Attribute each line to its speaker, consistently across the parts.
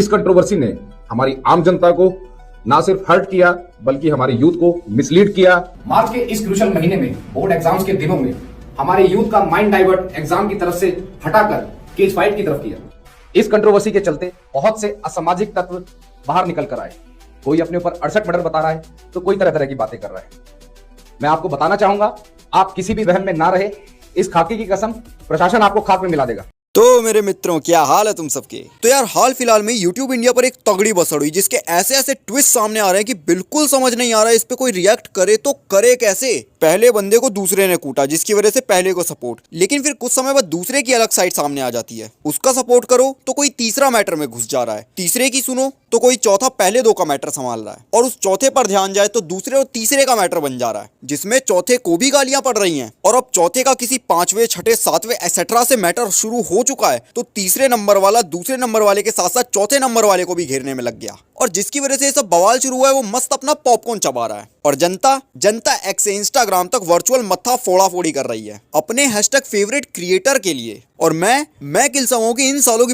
Speaker 1: इस कंट्रोवर्सी ने हमारी आम जनता को ना सिर्फ हर्ट किया बल्कि हमारे यूथ को मिसलीड किया।
Speaker 2: मार्च के इस क्रूशल महीने में बोर्ड एग्जाम्स के दिनों में हमारे यूथ का माइंड डाइवर्ट एग्जाम की तरफ से हटाकर केस फाइट की तरफ किया। इस कंट्रोवर्सी के चलते बहुत से असामाजिक तत्व बाहर निकल कर आए। कोई अपने ऊपर 68 मर्डर बता रहा है तो कोई तरह तरह की बातें कर रहा है। मैं आपको बताना चाहूंगा, आप किसी भी वहम में ना रहे। इस खाकी की कसम, प्रशासन आपको खाक में मिला देगा।
Speaker 3: तो मेरे मित्रों, क्या हाल है तुम सबके। तो यार, हाल फिलहाल में YouTube इंडिया पर एक तगड़ी बसड़ हुई जिसके ऐसे ऐसे ट्विस्ट सामने आ रहे हैं कि बिल्कुल समझ नहीं आ रहा है इस पे कोई रिएक्ट करे तो करे कैसे। पहले बंदे को दूसरे ने कूटा जिसकी वजह से पहले को सपोर्ट, लेकिन फिर कुछ समय बाद दूसरे की अलग साइड सामने आ जाती है। उसका सपोर्ट करो तो कोई तीसरा मैटर में घुस जा रहा है, तीसरे की सुनो तो कोई चौथा पहले दो का मैटर संभाल रहा है, और उस चौथे पर ध्यान जाए तो दूसरे और तीसरे का मैटर बन जा रहा है जिसमें चौथे को भी गालियां पड़ रही हैं। और अब चौथे का किसी पांचवें, छठे, सातवें एसेट्रा से मैटर शुरू हो चुका है तो तीसरे नंबर वाला दूसरे नंबर वाले के साथ साथ चौथे नंबर वाले को भी घेरने में लग गया, और जिसकी वजह से ये सब बवाल शुरू हुआ है वो मस्त अपना पॉपकॉर्न चबा रहा है। और जनता एक्स से इंस्टाग्राम तक वर्चुअल मत्था फोड़ा फोड़ी कर रही है अपने हैशटैग फेवरेट क्रिएटर के लिए। और मैं किल समाऊं कि इन सालों की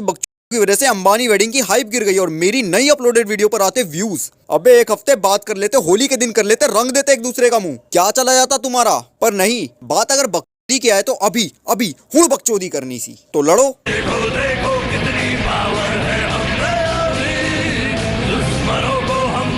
Speaker 3: की वजह से अंबानी वेडिंग की हाइप गिर गई और मेरी नई अपलोडेड वीडियो पर आते व्यूज। अबे एक हफ्ते बात कर लेते, होली के दिन कर लेते, रंग देते एक दूसरे का मुंह, क्या चला जाता तुम्हारा। पर नहीं, बात अगर बकचोदी की आए तो अभी हुड़ बकचोदी करनी सी तो लड़ो।
Speaker 4: देखो कितनी पावर है दुश्मनों को हम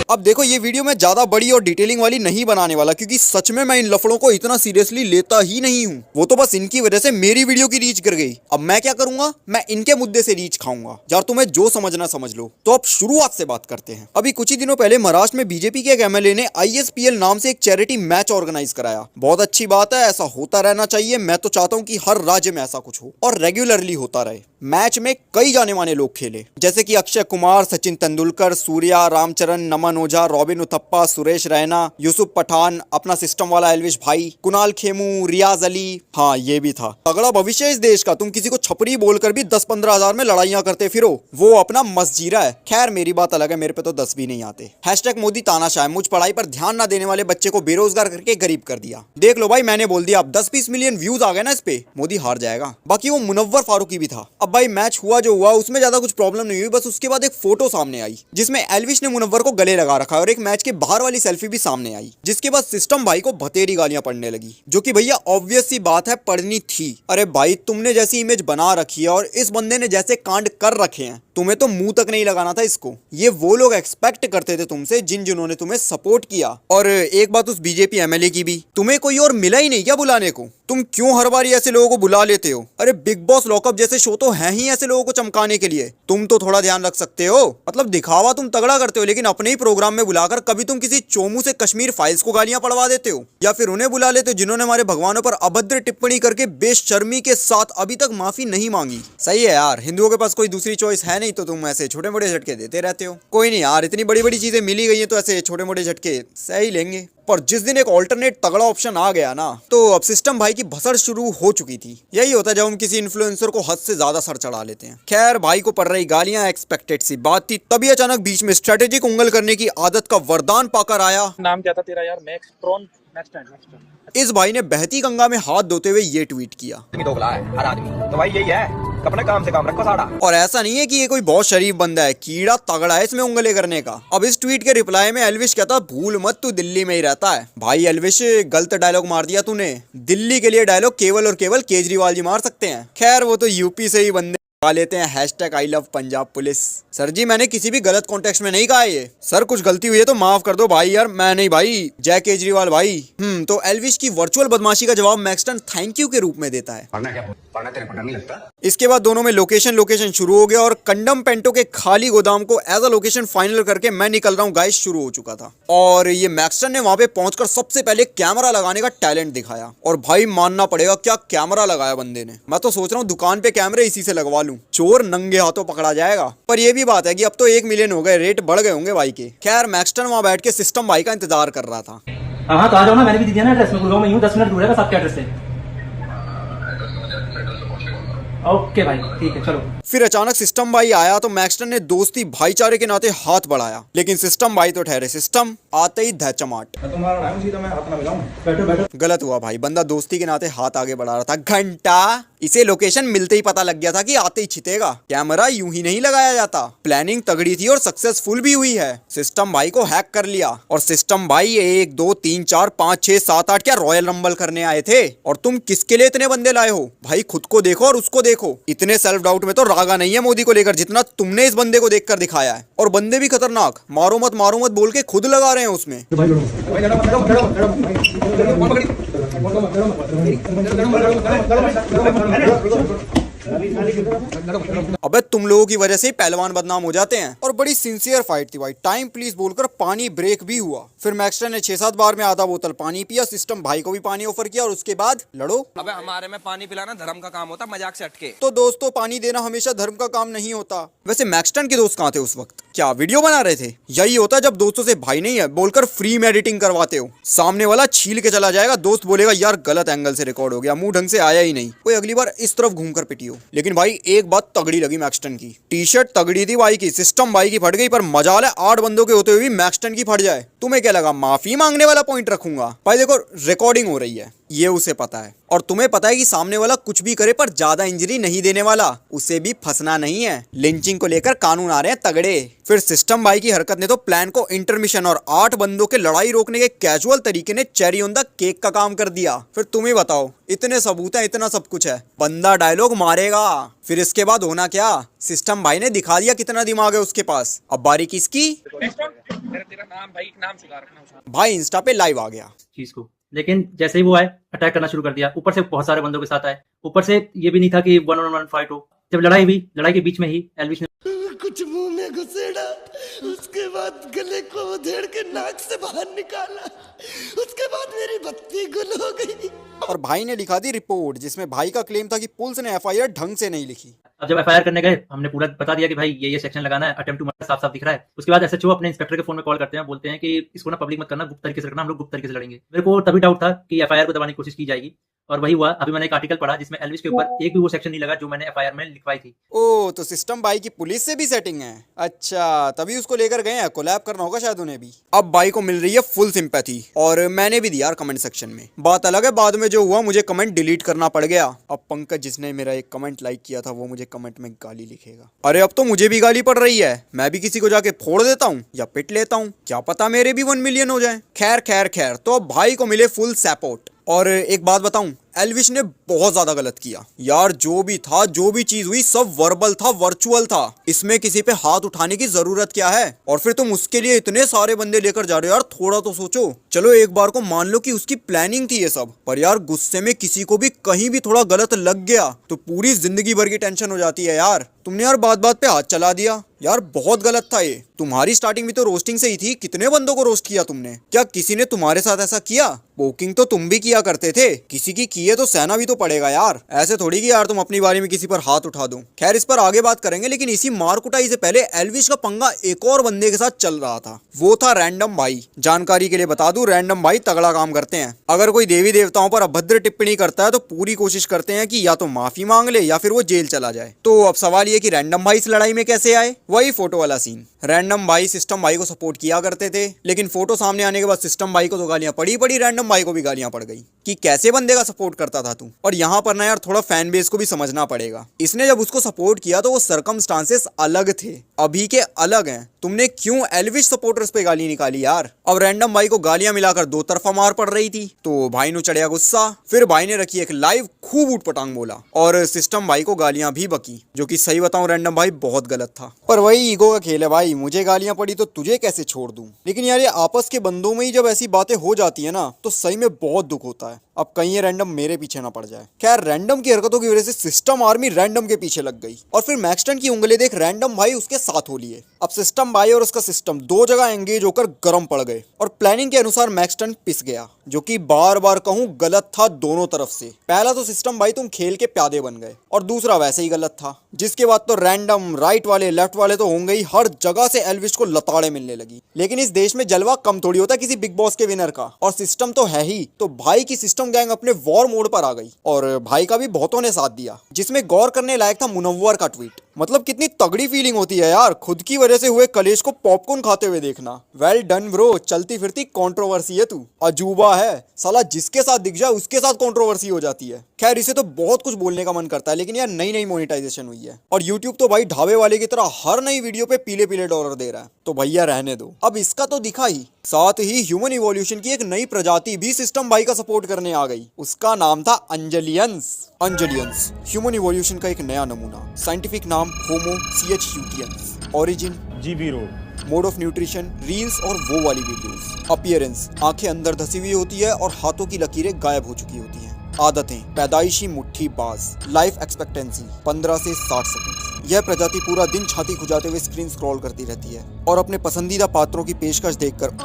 Speaker 3: अब देखो, ये वीडियो मैं ज्यादा बड़ी और डिटेलिंग वाली नहीं बनाने वाला क्योंकि सच में मैं इन लफड़ों को इतना सीरियसली लेता ही नहीं हूँ। वो तो बस इनकी वजह से मेरी वीडियो की रीच गिर गई। अब मैं क्या करूंगा, मैं इनके मुद्दे से रीच खाऊंगा। यार तुम्हें जो समझना समझ लो। तो अब शुरुआत से बात करते हैं। अभी कुछ ही दिनों पहले महाराष्ट्र में बीजेपी के एक एमएलए ने ISPL नाम से एक चैरिटी मैच ऑर्गेनाइज कराया। बहुत अच्छी बात है, ऐसा होता रहना चाहिए। मैं तो चाहता हूँ कि हर राज्य में ऐसा कुछ हो और रेगुलरली होता रहे। मैच में कई जाने माने लोग खेले जैसे कि अक्षय कुमार, सचिन तेंदुलकर, सूर्या, रामचरण, नमन ओझा, रॉबिन उथप्पा, सुरेश रैना, यूसुफ पठान, अपना सिस्टम वाला एल्विश भाई, कुणाल खेमू, रियाज अली, हाँ ये भी था। तगड़ा भविष्य इस देश का। तुम किसी को छपरी बोलकर भी 10-15 हजार में लड़ाइयां करते फिरो, वो अपना मस्जीरा है। खैर मेरी बात अलग है, मेरे पे तो 10 भी नहीं आते। हैशटैग मोदी तानाशाह, मुझ पढ़ाई पर ध्यान ना देने वाले बच्चे को बेरोजगार करके गरीब कर दिया। देख लो भाई, मैंने बोल दिया। अब 10-20 मिलियन व्यूज आ गए ना इस पे, मोदी हार जाएगा। बाकी वो मुनव्वर फारूकी भी था। अब भाई मैच हुआ जो हुआ उसमें ज्यादा कुछ प्रॉब्लम नहीं हुई। बस उसके बाद एक फोटो सामने आई जिसमें एल्विश ने मुनव्वर को गले लगा रखा है और एक मैच के बाहर वाली सेल्फी भी सामने आई, जिसके बाद सिस्टम भाई को भतेरी गालियां पड़ने लगी, जो कि भैया ऑब्वियस सी बात है पढ़नी थी। अरे भाई, तुमने जैसी इमेज बना रखी है और इस बंदे ने जैसे कांड कर रखे हैं, तुम्हें तो मुंह तक नहीं लगाना था इसको। ये वो लोग एक्सपेक्ट करते थे तुमसे जिन्होंने तुम्हें सपोर्ट किया। और एक बात उस बीजेपी एमएलए की भी, तुम्हें कोई और मिला ही नहीं क्या बुलाने को? तुम क्यों हर बार ऐसे लोगों को बुला लेते हो? अरे बिग बॉस, लॉकअप जैसे शो तो है ही ऐसे लोगों को चमकाने के लिए। तुम तो थोड़ा ध्यान रख सकते हो। मतलब दिखावा तुम तगड़ा करते हो, लेकिन अपने ही प्रोग्राम में बुलाकर कभी तुम किसी चोमू से कश्मीर फाइल्स को गालियां पड़वा देते हो, या फिर उन्हें बुला लेते हो जिन्होंने हमारे भगवानों पर अभद्र टिप्पणी करके बेशर्मी के साथ अभी तक माफी नहीं मांगी। सही है यार, हिंदुओं के पास कोई दूसरी चॉइस है नहीं तो तुम ऐसे छोटे मोटे झटके देते रहते हो। कोई नहीं यार, इतनी बड़ी बड़ी चीजें मिली गई है तो ऐसे छोटे मोटे झटके सही लेंगे। पर जिस दिन एक ऑल्टरनेट तगड़ा ऑप्शन आ गया ना, तो अब सिस्टम भाई की भसड़ शुरू हो चुकी थी। यही होता है जब हम किसी इन्फ्लुएंसर को हद से ज्यादा सर चढ़ा लेते हैं। खैर भाई को पड़ रही गालियां एक्सपेक्टेड सी बात थी, तभी अचानक बीच में स्ट्रेटेजिक उंगल करने की आदत का वरदान पाकर आया।
Speaker 5: नाम क्या था तेरा यार? मैक्सट्रॉन।
Speaker 3: इस भाई ने बहती गंगा में हाथ धोते हुए ये ट्वीट किया।
Speaker 6: हर आदमी तो भाई यही है, अपने काम से काम रखो साड़ा।
Speaker 3: और ऐसा नहीं है कि ये कोई बहुत शरीफ बंदा है, कीड़ा तगड़ा है इसमें उंगली करने का। अब इस ट्वीट के रिप्लाई में एल्विश कहता, भूल मत तू दिल्ली में ही रहता है। भाई एल्विश, गलत डायलॉग मार दिया तूने। दिल्ली के लिए डायलॉग केवल और केवल केजरीवाल जी मार सकते हैं। खैर वो तो यूपी से ही बंदे आ लेते हैं। Hashtag I love Punjab police. Sir ji, मैंने किसी भी गलत कॉन्टेक्स्ट में नहीं कहा ये। सर कुछ गलती हुई है तो माफ कर दो भाई। यार मैं नहीं भाई, जय केजरीवाल भाई। तो एल्विश की वर्चुअल बदमाशी का जवाब मैक्सटन थैंक यू के रूप में देता है।
Speaker 6: पढ़ना तेरे पढ़ना नहीं लगता।
Speaker 3: इसके बाद दोनों में लोकेशन शुरू हो गया और कंडम पेंटो के खाली गोदाम को एज अ लोकेशन फाइनल करके मैं निकल रहा हूँ गाइस शुरू हो चुका था। और ये मैक्सटन ने वहां पे पहुंचकर सबसे पहले कैमरा लगाने का टैलेंट दिखाया। और भाई मानना पड़ेगा, क्या कैमरा लगाया बंदे ने। मैं तो सोच रहा हूँ दुकान पे कैमरे इसी से लगवा लूं, चोर नंगे हाथों पकड़ा जाएगा। पर ये भी बात है कि अब तो 1 मिलियन हो गए, रेट बढ़ गए होंगे भाई के। खैर मैक्सटन वहां बैठ के सिस्टम भाई का इंतजार कर रहा था।
Speaker 5: हाँ तो आ जाओ ना, मैंने भी दी दिया ना एड्रेस में। गुड़गांव में यूं 10 मिनट दूर है बस आपके एड्रेस से। ओके भाई ठीक है चलो।
Speaker 3: फिर अचानक सिस्टम भाई आया तो मैक्सटन ने दोस्ती भाईचारे के नाते हाथ बढ़ाया, लेकिन सिस्टम भाई तो ठहरे सिस्टम, आते ही धैचमाट। गलत हुआ भाई, बंदा दोस्ती के नाते हाथ आगे बढ़ा रहा था। घंटा इसे लोकेशन मिलते ही पता लग गया था कि आते ही छितेगा। कैमरा यूं ही नहीं लगाया जाता, प्लानिंग तगड़ी थी और सक्सेसफुल भी हुई है। सिस्टम भाई को हैक कर लिया और सिस्टम भाई 1 2 3 4 5 6 7 8 क्या रॉयल रंबल करने आए थे। और तुम किसके लिए इतने बंदे लाए हो भाई? खुद को देखो और उसको देखो। इतने सेल्फ डाउट में तो रागा नहीं है मोदी को लेकर जितना तुमने इस बंदे को देखकर दिखाया है। और बंदे भी खतरनाक, मारो मत बोल के खुद लगा रहे हैं उसमें। अबे तुम लोगों की वजह से ही पहलवान बदनाम हो जाते हैं। और बड़ी सिंसियर फाइट थी भाई, टाइम प्लीज बोलकर पानी ब्रेक भी हुआ। फिर मैक्सटन ने 6-7 बार में आधा बोतल पानी पिया, सिस्टम भाई को भी पानी ऑफर किया और उसके बाद लड़ो।
Speaker 6: अबे हमारे में पानी पिलाना धर्म का काम होता, मजाक से हटके।
Speaker 3: तो दोस्तों पानी देना हमेशा धर्म का काम नहीं होता। वैसे मैक्सटन के दोस्त कहाँ थे उस वक्त? क्या वीडियो बना रहे थे? यही होता जब दोस्तों से भाई नहीं है बोलकर फ्री में एडिटिंग करवाते हो। सामने वाला छील के चला जाएगा, दोस्त बोलेगा यार गलत एंगल से रिकॉर्ड हो गया, मुंह ढंग से आया ही नहीं, कोई अगली बार इस तरफ घूमकर पिटियो। लेकिन भाई एक बात तगड़ी लगी मैक्सटन की, टी शर्ट तगड़ी थी भाई की। सिस्टम भाई की फट गई पर मजाल है 8 बंदों के होते हुए भी मैक्सटन की फट जाए। तुम्हें क्या लगा माफी मांगने वाला पॉइंट रखूंगा? भाई देखो रिकॉर्डिंग हो रही है, ये उसे पता है और तुम्हें पता है कि सामने वाला कुछ भी करे पर ज्यादा इंजरी नहीं देने वाला, उसे भी फंसना नहीं है। लिंचिंग को लेकर कानून आ रहे हैं तगड़े। फिर सिस्टम भाई की हरकत ने तो प्लान को इंटरमिशन और 8 बंदों के लड़ाई रोकने के कैजुअल तरीके ने चेरी ऑन द केक का काम कर दिया। फिर तुम ही बताओ, इतने सबूत है, इतना सब कुछ है, बंदा डायलॉग मारेगा। फिर इसके बाद होना क्या? सिस्टम भाई ने दिखा दिया कितना दिमाग है उसके पास। अब बारी किसकी?
Speaker 5: तेरा नाम भाई नाम सुधार रखना
Speaker 3: भाई इंस्टा पे लाइव आ गया
Speaker 5: चीज को। लेकिन जैसे ही वो आए अटैक करना शुरू कर दिया, ऊपर से बहुत सारे बंदों के साथ आए। ऊपर से ये भी नहीं था कि 1-on-1 फाइट हो। जब लड़ाई हुई, लड़ाई के बीच में ही एल्विश ने
Speaker 7: कुछ मुंह में घुसेड़ा, उसके बाद गले को उधेड़ के नाक से बाहर निकाला, उसके बाद मेरी बत्ती गुल हो गई।
Speaker 3: और भाई ने लिखा दी रिपोर्ट जिसमें भाई का क्लेम था कि पुलिस ने एफआईआर ढंग से नहीं लिखी।
Speaker 5: अब जब एफआईआर करने गए, हमने पूरा बता दिया कि भाई ये सेक्शन लगाना है, अटेम्प्ट टू मर्डर साफ साफ दिख रहा है। उसके बाद एसएचओ अपने इंस्पेक्टर के फोन में कॉल करते हैं, बोलते हैं कि इसको ना पब्लिक मत करना, गुप्त तरीके से रखना, हम लोग गुप्त तरीके से लड़ेंगे। मेरे को तभी डाउट था कि एफआईआर को दबाने की कोशिश की जाएगी और वही हुआ। अभी मैंने एक आर्टिकल पढ़ा जिसमें एल्विश के ऊपर एक भी वो सेक्शन नहीं लगा जो मैंने एफआईआर में लिखवाई थी।
Speaker 3: ओ तो सिस्टम भाई की पुलिस से भी सेटिंग है? अच्छा तभी उसको लेकर गए हैं, कोलैब करना होगा शायद उन्हें भी। अब भाई को मिल रही है फुल सिंपैथी और मैंने भी दिया कमेंट सेक्शन में। बात अलग है बाद में जो हुआ, मुझे कमेंट डिलीट करना पड़ गया। अब पंकज जिसने मेरा एक कमेंट लाइक किया था वो मुझे कमेंट में गाली लिखेगा। अरे अब तो मुझे भी गाली पड़ रही है, मैं भी किसी को जाके फोड़ देता हूँ या पिट लेता हूँ, क्या पता मेरे भी 1 मिलियन हो जाए। खैर खैर खैर, तो अब भाई को मिले फुल सपोर्ट। और एक बात बताऊं, एल्विश ने बहुत ज्यादा गलत किया यार। जो भी था, जो भी चीज हुई, सब वर्बल था, वर्चुअल था। इसमें किसी पे हाथ उठाने की जरूरत क्या है? और फिर तुम उसके लिए इतने सारे बंदे लेकर जा रहे हो यार, थोड़ा तो सोचो। चलो एक बार को मान लो कि उसकी प्लानिंग थी ये सब, पर यार गुस्से में किसी को भी कहीं भी थोड़ा गलत लग गया तो पूरी जिंदगी भर की टेंशन हो जाती है यार। तुमने यार बात बात पे हाथ चला दिया यार, बहुत गलत था ये। तुम्हारी स्टार्टिंग भी तो रोस्टिंग से ही थी, कितने बंदों को रोस्ट किया तुमने? क्या किसी ने तुम्हारे साथ ऐसा किया? पोकिंग तो तुम भी किया करते थे, किसी की है तो सहना भी तो पड़ेगा यार। ऐसे थोड़ी कि यार तुम अपनी बारी में किसी पर हाथ उठा दो। खैर इस पर आगे बात करेंगे, लेकिन इसी मार कुटाई से पहले एल्विश का पंगा एक और बंदे के साथ चल रहा था, वो था रैंडम भाई। जानकारी के लिए बता दूं, रैंडम भाई तगड़ा काम करते हैं। अगर कोई देवी देवताओं पर अभद्र टिप्पणी करता है तो पूरी कोशिश करते हैं कि या तो माफी मांग ले या फिर वो जेल चला जाए। तो अब सवाल ये कि रैंडम भाई इस लड़ाई में कैसे आए? वही फोटो वाला सीन। रैंडम भाई सिस्टम भाई को सपोर्ट किया करते थे, लेकिन फोटो सामने आने के बाद सिस्टम भाई को तो गालियां पड़ी, रैंडम भाई को भी गालियां पड़ गई कि कैसे बंदे का सपोर्ट करता था तू। और यहाँ पर ना यार थोड़ा फैन बेस को भी समझना पड़ेगा। इसने जब उसको सपोर्ट किया तो वो सर्कमस्टांसेस अलग थे, अभी के अलग हैं। तुमने क्यों एल्विश सपोर्टर्स पे गाली निकाली यार? अब रैंडम भाई को गालियां मिलाकर 2 तरफा मार पड़ रही थी तो भाई ने चढ़िया गुस्सा। फिर भाई ने रखी एक लाइव, खूब उठपटांग बोला और सिस्टम भाई को गालियां भी बकी, जो कि सही बताऊं रैंडम भाई बहुत गलत था। पर वही ईगो का खेल है भाई, मुझे गालियां पड़ी तो तुझे कैसे छोड़ दूं। लेकिन यार ये आपस के बंदों में ही जब ऐसी बातें हो जाती है ना तो सही में बहुत दुख होता है। अब कहीं ये रैंडम मेरे पीछे ना पड़ जाए। खैर रैंडम की हरकतों की वजह से सिस्टम आर्मी रैंडम के पीछे लग गई और फिर मैक्सटन की उंगली देख रैंडम भाई उसके साथ हो लिए। अब सिस्टम भाई और उसका सिस्टम 2 जगह एंगेज होकर गर्म पड़ गए और प्लानिंग के अनुसार मैक्सटन पिस गया, जो कि बार बार कहूं गलत था दोनों तरफ से। पहला तो सिस्टम भाई तुम खेल के प्यादे बन गए और दूसरा वैसे ही गलत था, जिसके बाद तो रैंडम राइट वाले लेफ्ट वाले तो होंगे ही, हर जगह से एल्विश को लताड़े मिलने लगी। लेकिन इस देश में जलवा कम थोड़ी होता किसी बिग बॉस के विनर का, और सिस्टम तो है ही, तो भाई की सिस्टम मैक्सटोन गैंग अपने वॉर मोड पर आ गई और भाई का भी बहुतों ने साथ दिया, जिसमें गौर करने लायक था मुनव्वर का ट्वीट। मतलब कितनी तगड़ी फीलिंग होती है यार खुद की वजह से हुए कलेश को पॉपकॉर्न खाते हुए देखना। वेल डन ब्रो, चलती फिरती कंट्रोवर्सी है तू, अजूबा है साला, जिसके साथ दिख जाए उसके साथ कंट्रोवर्सी हो जाती है। खैर इसे तो बहुत कुछ बोलने का मन करता है, लेकिन यार नई नई मोनेटाइजेशन हुई है और यूट्यूब तो भाई ढाबे वाले की तरह हर नई वीडियो पे पीले पीले डॉलर दे रहा है, तो भैया रहने दो। अब इसका तो दिखा ही, साथ ही ह्यूमन इवोल्यूशन की एक नई प्रजाति भी सिस्टम भाई का सपोर्ट करने आ गई। उसका नाम था अंजलियंस। अंजलियंस ह्यूमन इवोल्यूशन का एक नया नमूना, साइंटिफिक नाम होमो CHUTians, origin GB road, mode of nutrition reels और वो वाली वीडियोस, अपीयरेंस आंखें अंदर धसी हुई होती है और हाथों की लकीरें गायब हो चुकी होती हैं, आदतें पैदाइशी मुट्ठीबाज, लाइफ एक्सपेक्टेंसी 15 से 60 सेकंड। यह प्रजाति पूरा दिन छाती खुजाते हुए स्क्रीन स्क्रॉल करती रहती है और अपने पसंदीदा पात्रों की पेशकश देखकर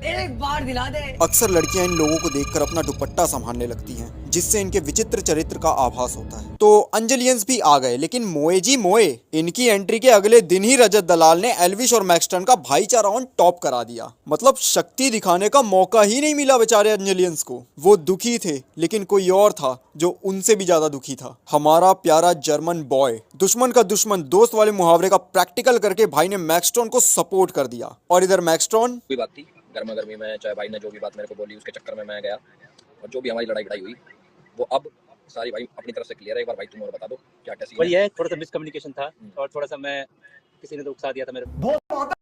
Speaker 8: एक बार दिला दे।
Speaker 3: अक्सर लड़कियां इन लोगों को देखकर अपना दुपट्टा संभालने लगती हैं, जिससे इनके विचित्र चरित्र का आभास होता है। तो अंजलियंस भी आ गए, लेकिन मोए जी मोए, इनकी एंट्री के अगले दिन ही रजत दलाल ने एल्विश और मैक्सटन का भाईचारा ऑन टॉप करा दिया। मतलब शक्ति दिखाने का मौका ही नहीं मिला बेचारे अंजलियंस को। वो दुखी थे, लेकिन कोई और था जो उनसे भी ज्यादा दुखी था। हमारा प्यारा जर्मन बॉय, दुश्मन का दुश्मन दोस्त वाले मुहावरे का प्रैक्टिकल करके भाई ने मैक्सटन को सपोर्ट कर दिया। और इधर मैक्सटन,
Speaker 6: कोई बात थी गर्मा गर्मी में, चाहे भाई ने जो भी बात मेरे को बोली उसके चक्कर में मैं गया, और जो भी हमारी लड़ाई लड़ाई हुई वो अब सारी भाई अपनी तरफ से क्लियर है। एक बार भाई तुम और बता दो क्या क्या
Speaker 9: वही है, थोड़ा सा मिसकम्युनिकेशन था और थोड़ा सा मैं किसी ने तो उकसा दिया था मेरे को।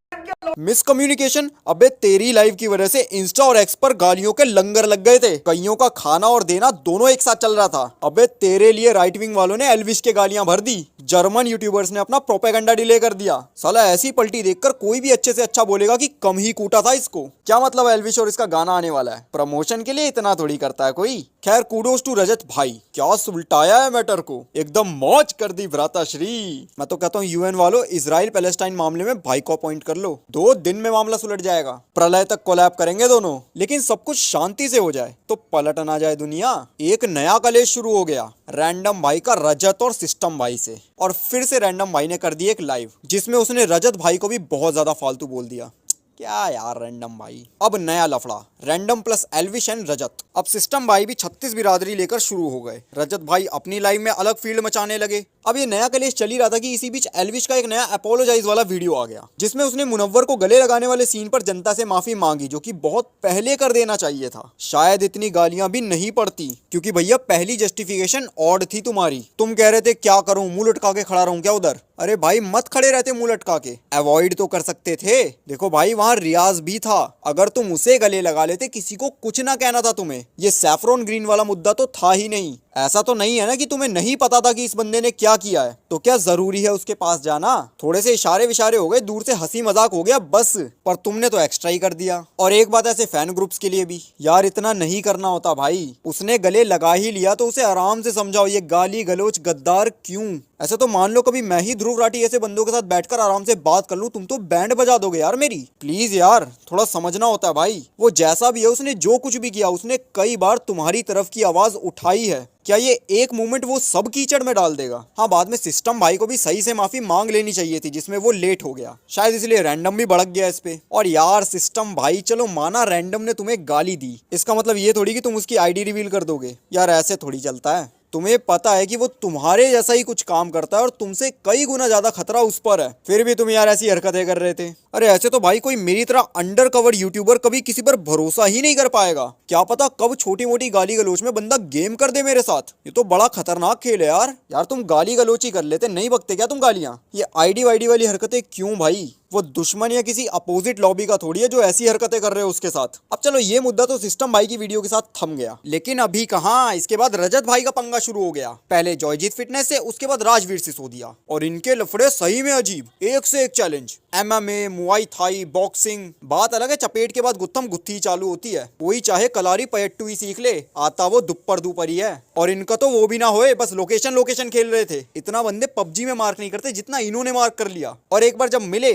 Speaker 3: मिसकम्युनिकेशन? अबे तेरी लाइव की वजह से इंस्टा और एक्स पर गालियों के लंगर लग गए थे। कईयों का खाना और देना दोनों एक साथ चल रहा था। अबे तेरे लिए राइट विंग वालों ने एल्विश के गालियां भर दी, जर्मन यूट्यूबर्स ने अपना प्रोपेगेंडा डिले कर दिया। साला ऐसी पलटी देखकर कोई भी अच्छे से अच्छा बोलेगा कि कम ही कूटा था इसको। क्या मतलब एल्विश और इसका गाना आने वाला है, प्रमोशन के लिए इतना थोड़ी करता है कोई। खैर कूडोस टू रजत भाई, क्या सुलटाया है मैटर को, एकदम मौज कर दी भ्राताश्री। मैं तो कहता हूँ यूएन वालों, इजराइल पैलेस्टाइन मामले में भाई को अपॉइंट कर लो, 2 दिन में मामला सुलट जाएगा। प्रलय तक कोलैब करेंगे दोनों, लेकिन सब कुछ शांति से हो जाए तो पलट ना जाए दुनिया। एक नया कलेश शुरू हो गया रैंडम भाई का रजत और सिस्टम भाई से, और फिर से रैंडम भाई ने कर दी एक लाइव जिसमें उसने रजत भाई को भी बहुत ज्यादा फालतू बोल दिया। क्या यार रैंडम भाई। अब नया लफड़ा, रैंडम प्लस एल्विश एंड रजत। अब सिस्टम भाई भी 36 बिरादरी लेकर शुरू हो गए। रजत भाई अपनी लाइव में अलग फील्ड मचाने लगे। अब ये नया कलेश चल ही रहा था कि इसी बीच एल्विश का एक नया अपोलोजाइज वाला वीडियो आ गया, जिसमें उसने मुनव्वर को गले लगाने वाले सीन पर जनता से माफी मांगी, जो कि बहुत पहले कर देना चाहिए था। शायद इतनी गालियां भी नहीं पड़ती, क्योंकि भैया पहली जस्टिफिकेशन ऑड थी तुम्हारी। तुम कह रहे थे क्या करूं, मुंह लटका के खड़ा रहूं क्या उधर। अरे भाई मत खड़े रहते मुंह लटका के, अवॉइड तो कर सकते थे। देखो भाई वहां रियाज भी था, अगर तुम उसे गले लगा लेते किसी को कुछ ना कहना था तुम्हें। ये सैफरॉन ग्रीन वाला मुद्दा तो था ही नहीं। ऐसा तो नहीं है ना कि तुम्हें नहीं पता था कि इस बंदे ने क्या किया है, तो क्या जरूरी है उसके पास जाना। थोड़े से इशारे विशारे हो गए, दूर से हंसी मजाक हो गया बस, पर तुमने तो एक्स्ट्रा ही कर दिया। और एक बात ऐसे फैन ग्रुप्स के लिए भी, यार इतना नहीं करना होता भाई। उसने गले लगा ही लिया तो उसे आराम से समझाओ, ये गाली गलोच गद्दार क्यों। ऐसे तो मान लो कभी मैं ही ध्रुव राठी ऐसे बंदों के साथ बैठकर आराम से बात कर लूं, तुम तो बैंड बजा दोगे यार मेरी। प्लीज यार थोड़ा समझना होता है भाई। वो जैसा भी है, उसने जो कुछ भी किया, उसने कई बार तुम्हारी तरफ की आवाज उठाई है। क्या ये एक मूवमेंट वो सब कीचड़ में डाल देगा? हाँ, बाद में सिस्टम भाई को भी सही से माफी मांग लेनी चाहिए थी, जिसमें वो लेट हो गया, शायद इसलिए रैंडम भी भड़क गया इस पे। और यार सिस्टम भाई, चलो माना रैंडम ने तुम्हें गाली दी, इसका मतलब ये थोड़ी कि तुम उसकी आईडी रिवील कर दोगे। यार ऐसे थोड़ी चलता है। तुम्हें पता है कि वो तुम्हारे जैसा ही कुछ काम करता है और तुमसे कई गुना ज्यादा खतरा उस पर है, फिर भी तुम यार ऐसी हरकतें कर रहे थे। अरे ऐसे तो भाई कोई मेरी तरह अंडर कवर यूट्यूबर कभी किसी पर भरोसा ही नहीं कर पाएगा। क्या पता कब छोटी मोटी गाली गलोच में बंदा गेम कर दे मेरे साथ। ये तो बड़ा खतरनाक खेल है यार। यार तुम गाली गलोच ही कर लेते, नहीं बकते क्या तुम गालियां? ये आईडी वाईडी वाली हरकतें क्यों भाई? वो दुश्मन या किसी अपोजिट लॉबी का थोड़ी है जो ऐसी हरकतें कर रहे हो उसके साथ। अब चलो ये मुद्दा तो सिस्टम भाई की वीडियो के साथ थम गया, लेकिन अभी कहाँ, इसके बाद रजत भाई का पंगा शुरू हो गया। पहले जॉयजीत फिटनेस से, उसके बाद राजवीर सिसोदिया, और इनके लफड़े सही में अजीब, एक से एक चैलेंज। MMA, मुआई थाई, बॉक्सिंग, बात अलग है, चपेट के बाद गुत्थम गुत्थी चालू होती है। कोई चाहे कलारी पयट्टू ही सीख ले, आता वो दुप्पर दुपर ही है। और इनका तो वो भी ना होए, बस लोकेशन खेल रहे थे। इतना बंदे पबजी में मार्क नहीं करते जितना इन्होंने मार्क कर लिया। और एक बार जब मिले,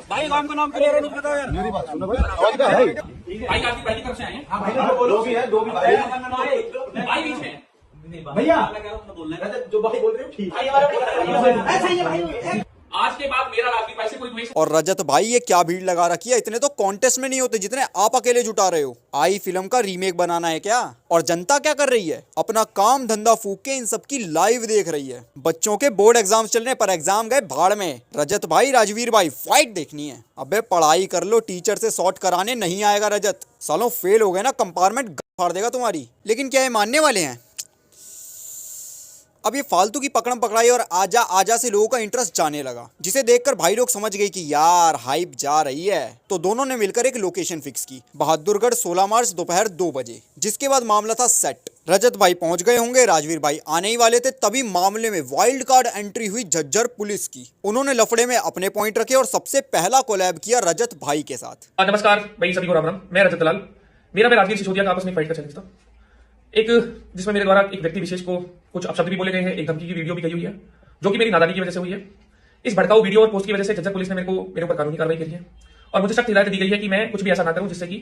Speaker 9: भाई काम का नाम करिए, बताओ यार। मेरी बात सुनो भाई आपकी पहली तरफ से आए हैं। हां भाई दो भी है, दो भी भाई बीच में भैया बोल रहे हैं, जो भाई बोल रहे हो ठीक है। ऐसा ही है भाई। आज के बाद मेरा राजवीर भाई से कोई द्वेष
Speaker 3: और रजत भाई ये क्या भीड़ लगा रखी है, इतने तो कॉन्टेस्ट में नहीं होते जितने आप अकेले जुटा रहे हो। आई फिल्म का रीमेक बनाना है क्या? और जनता क्या कर रही है? अपना काम धंधा फूक के इन सबकी लाइव देख रही है। बच्चों के बोर्ड एग्जाम चल रहे पर एग्जाम गए भाड़ में। रजत भाई राजवीर भाई फाइट देखनी है। अबे पढ़ाई कर लो, टीचर से सॉर्ट कराने नहीं आएगा रजत। सालों फेल हो गए ना, कंपार्टमेंट फाड़ देगा तुम्हारी। लेकिन क्या ये मानने वाले हैं? अब ये फालतू की पकड़म पकड़ाई और आजा आजा से लोगों का इंटरेस्ट जाने लगा, जिसे देखकर भाई लोग समझ गए कि यार हाइप जा रही है। तो दोनों ने मिलकर एक लोकेशन फिक्स की, बहादुरगढ़ 16 मार्च दोपहर 2 बजे, जिसके बाद मामला था सेट। रजत भाई पहुंच गए होंगे, राजवीर भाई आने ही वाले थे, तभी मामले में वाइल्ड कार्ड एंट्री हुई झज्जर पुलिस की। उन्होंने लफड़े में अपने पॉइंट रखे और सबसे पहला कोलैब किया रजत भाई के साथ।
Speaker 9: नमस्कार भाई, सभी को राम राम। मैं रजत दलाल, मेरा मैं राजवीर सिसोदिया का आपस में फाइट का चैलेंज था एक, जिसमें मेरे द्वारा एक व्यक्ति विशेष को कुछ अपशब्द भी बोले गए हैं, एक धमकी की वीडियो भी गई हुई है, जो कि मेरी नादानी की वजह से हुई है। इस भड़काऊ वीडियो और पोस्ट की वजह से झज्जर पुलिस ने मेरे ऊपर कानूनी कार्रवाई करी है और मुझे सख्त हिदायत दी गई है कि मैं कुछ भी ऐसा ना करूं जिससे कि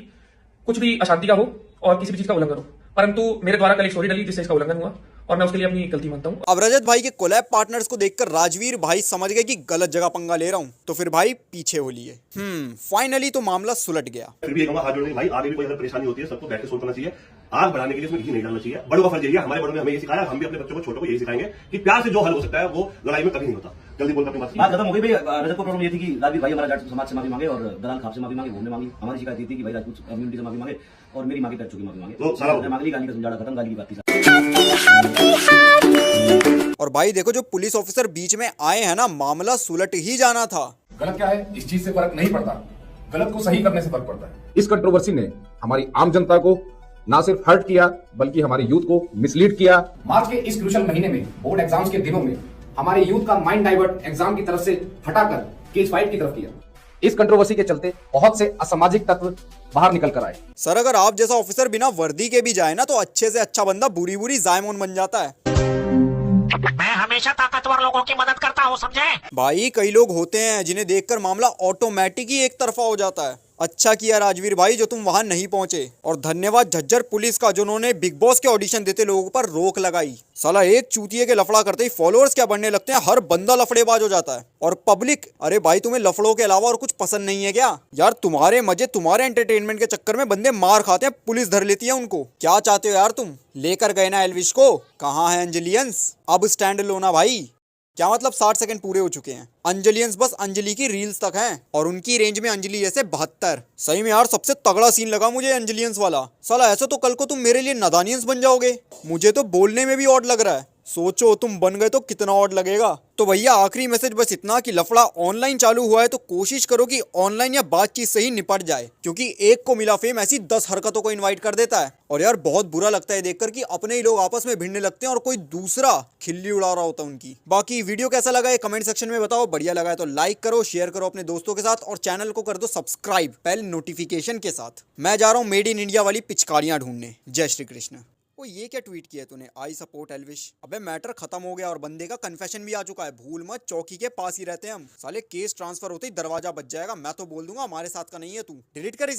Speaker 9: कुछ भी अशांति का हो और किसी भी चीज का उल्लंघन हो। परंतु मेरे द्वारा कल एक स्टोरी डली जिससे इसका उल्लंघन हुआ और मैं उसके लिए अपनी गलती मानता हूँ।
Speaker 3: अब रजत भाई के कोलैब पार्टनर्स को देखकर राजवीर भाई समझ गए कि गलत जगह पंगा ले रहा हूँ, तो फिर भाई पीछे हो लिए। फाइनली तो मामला सुलट गया।
Speaker 10: फिर भी हाथ जोड़ने भाई, आगे भी कोई अगर परेशानी होती है सबको बैठ के सोच करना चाहिए। आग बढ़ाने के लिए इसमें घी नहीं डालना चाहिए। बड़ों का फर्ज यही है, हमारे बड़ों ने हमें ये सिखाया, हम भी अपने बच्चों को छोटों को यही सिखाएंगे कि प्यार से जो हल हो सकता है वो लड़ाई में कभी नहीं होता। जल्दी बोलकर अपनी
Speaker 11: बात खत्म हो गई भाई। रजत को प्रॉब्लम ये थी कि राजवीर भाई हमारा जाट समाज से माफी मांगे और दलाल खाप से माफी मांगे, घूमने मांगी। हमारी शिकायत ये थी कि भाई राजपूत कम्युनिटी से माफी मांगे और मेरी मांगी कर चुकी माफी मांगे। तो सारा मांगली गाली का समझाना खत्म, गाली की बात थी।
Speaker 3: और भाई देखो, जो पुलिस ऑफिसर बीच में आए हैं ना, मामला सुलट ही जाना था।
Speaker 2: गलत क्या है, इस चीज से फर्क नहीं पड़ता, गलत को सही करने से फर्क पड़ता है।
Speaker 1: इस कंट्रोवर्सी ने हमारी आम जनता को ना सिर्फ हर्ट किया बल्कि हमारे यूथ को मिसलीड किया।
Speaker 2: मार्च के इस क्रूशियल महीने में, बोर्ड एग्जाम्स के दिनों में, हमारे यूथ का माइंड डाइवर्ट एग्जाम की तरफ से हटाकर केस फाइट की तरफ किया। इस कंट्रोवर्सी के चलते बहुत से असामाजिक तत्व बाहर निकल कर आए।
Speaker 3: सर अगर आप जैसा ऑफिसर बिना वर्दी के भी जाए ना, तो अच्छे से अच्छा बंदा बुरी बुरी जायमोन बन जाता है।
Speaker 12: मैं हमेशा ताकतवर लोगों की मदद करता हूँ, समझे?
Speaker 3: भाई कई लोग होते हैं जिन्हें देखकर मामला ऑटोमेटिक ही एक तरफा हो जाता है। अच्छा किया राजवीर भाई जो तुम वहां नहीं पहुंचे, और धन्यवाद झज्जर पुलिस का जिन्होंने बिग बॉस के ऑडिशन देते लोगों पर रोक लगाई। साला एक चूतिए के लफड़ा करते ही फॉलोअर्स क्या बढ़ने लगते हैं, हर बंदा लफड़ेबाज हो जाता है। और पब्लिक, अरे भाई तुम्हें लफड़ों के अलावा और कुछ पसंद नहीं है क्या? यार तुम्हारे मजे, तुम्हारे एंटरटेनमेंट के चक्कर में बंदे मार खाते हैं, पुलिस धर लेती है उनको। क्या चाहते हो यार तुम? लेकर गए ना एल्विश को, कहाँ है अंजलियंस? अब स्टैंड लो ना भाई। क्या मतलब 60 सेकंड पूरे हो चुके हैं, अंजलियंस बस अंजलि की रील्स तक हैं और उनकी रेंज में अंजलि जैसे 72। सही में यार सबसे तगड़ा सीन लगा मुझे अंजलियंस वाला। साला ऐसा तो कल को तुम मेरे लिए नादानियंस बन जाओगे। मुझे तो बोलने में भी ऑड लग रहा है, सोचो तुम बन गए तो कितना ऑड लगेगा। तो भैया आखिरी मैसेज बस इतना कि लफड़ा ऑनलाइन चालू हुआ है तो कोशिश करो कि ऑनलाइन या बातचीत से ही निपट जाए, क्योंकि एक को मिला फेम ऐसी 10 हरकतों को इनवाइट कर देता है। और यार बहुत बुरा लगता है देखकर कि अपने ही लोग आपस में भिड़ने लगते हैं और कोई दूसरा खिल्ली उड़ा रहा होता है उनकी। बाकी वीडियो कैसा लगा है कमेंट सेक्शन में बताओ। बढ़िया लगा है तो लाइक करो, शेयर करो अपने दोस्तों के साथ और चैनल को कर दो सब्सक्राइब पहले नोटिफिकेशन के साथ। मैं जा रहा हूँ मेड इन इंडिया वाली पिचकारियां ढूंढने। जय श्री कृष्ण। वो ये क्या ट्वीट किया तूने, आई सपोर्ट एल्विश? अबे मैटर खत्म हो गया और बंदे का कन्फेशन भी आ चुका है। भूल मत, चौकी के पास ही रहते हैं हम। साले केस ट्रांसफर होते ही दरवाजा बच जाएगा। मैं तो बोल दूंगा हमारे साथ का नहीं है तू, डिलीट कर इसे।